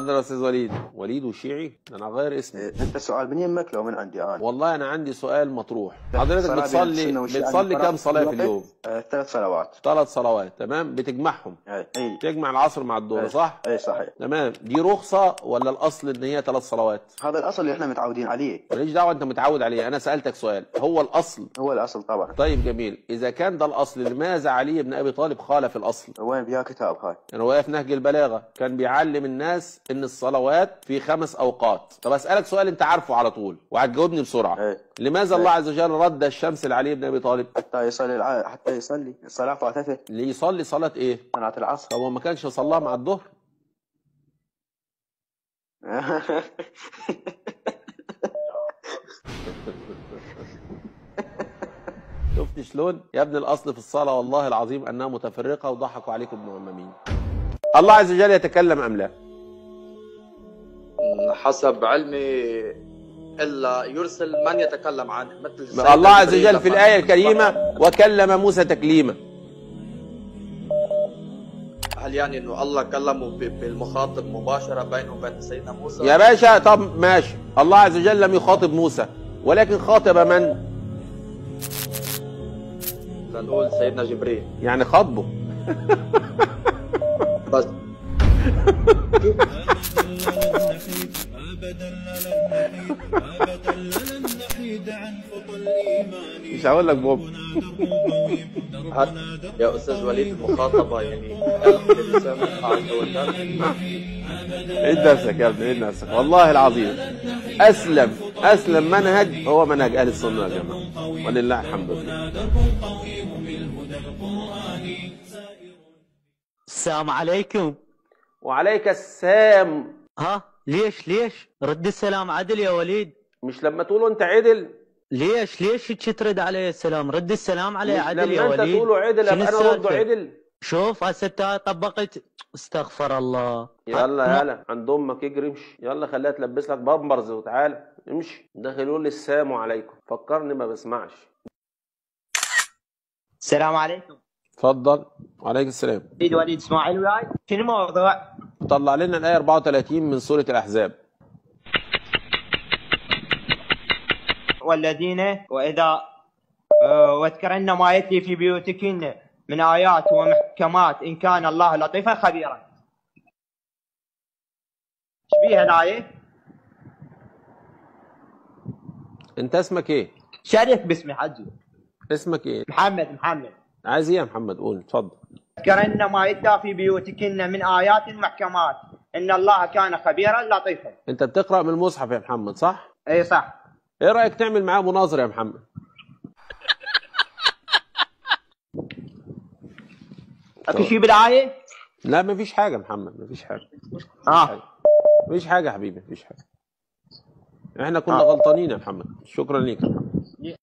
اتفضل يا استاذ وليد. وليد وشيعي؟ انا هغير اسمي. انت السؤال من يمك لو من عندي انا؟ والله انا عندي سؤال مطروح. حضرتك بتصلي كام صلاه في اليوم؟ 3 صلوات. 3 صلوات، تمام. بتجمعهم؟ اي. تجمع العصر مع الظهر صح؟ اي صحيح. تمام. دي رخصه ولا الاصل ان هي 3 صلوات؟ هذا الاصل اللي احنا متعودين عليه. ماليش دعوه انت متعود عليه، انا سالتك سؤال، هو الاصل؟ هو الاصل طبعا. طيب جميل، اذا كان ده الاصل لماذا علي بن ابي طالب خالف الاصل؟ وين بيها كتاب هاي؟ يعني واقف نهج البلاغه كان بيعلم الناس ان الصلوات في 5 اوقات. طب اسالك سؤال انت عارفه على طول وهتجاوبني بسرعه. لماذا الله عز وجل رد الشمس لعلي بن ابي طالب؟ حتى يصلي الصلاه فاتته. اللي يصلي صلاه ايه؟ صلاه العصر. طب هو ما كانش صلاها مع الظهر؟ شفت شلون؟ يا ابن الاصل في الصلاه والله العظيم انها متفرقه وضحكوا عليكم المعممين. الله عز وجل يتكلم ام لا؟ حسب علمي الا يرسل من يتكلم عنه، مثل الله عز وجل في الايه الكريمه وكلم موسى تكليما. هل يعني انه الله كلمه بالمخاطب مباشره بينه وبين سيدنا موسى؟ يا باشا طب ماشي، الله عز وجل لم يخاطب موسى ولكن خاطب من؟ لنقول سيدنا جبريل. يعني خاطبه. بس مش هقول لك بوب. يا استاذ وليد المخاطبه يعني لسان الله عز وجل. عيد نفسك يا ابني، عيد نفسك والله العظيم. اسلم منهج هو منهج اهل السنه يا جماعه، ولله الحمد لله. السلام عليكم. وعليك السلام. ها ليش رد السلام عدل يا وليد؟ مش لما تقولوا انت عدل؟ ليش ترد علي السلام؟ رد السلام علي عدل يا وليد. لما انت تقولوا عدل ابقى انا برضه عدل. شوف هسه طبقت. استغفر الله. يلا عند امك اجري امشي، يلا خليها تلبس لك بامبرز وتعالى امشي. داخل يقول لي السلام عليكم، فكرني ما بسمعش. السلام عليكم. اتفضل. وعليك السلام. وليد اسماعيل وياي. شنو الموضوع؟ طلع لنا الآية 34 من سورة الأحزاب. والذين وإذا واذكرن ما يتلي في بيوتكن من آيات ومحكمات إن كان الله لطيفا خبيرا. ايش بيها الآية؟ أنت اسمك إيه؟ شريف باسمي حجي. اسمك إيه؟ محمد. عايز إيه يا محمد؟ قول اتفضل. واذكرن ما يتلى في بيوتكن من آيات محكمات إن الله كان خبيرا لطيفا. أنت بتقرأ من المصحف يا محمد صح؟ إي صح. إيه رأيك تعمل معاه مناظرة يا محمد؟ في شيء بالآية؟ لا مفيش حاجة يا محمد، مفيش حاجة. مفيش حاجة يا حبيبي، مفيش حاجة. احنا كنا غلطانين يا محمد. شكرا ليك يا محمد.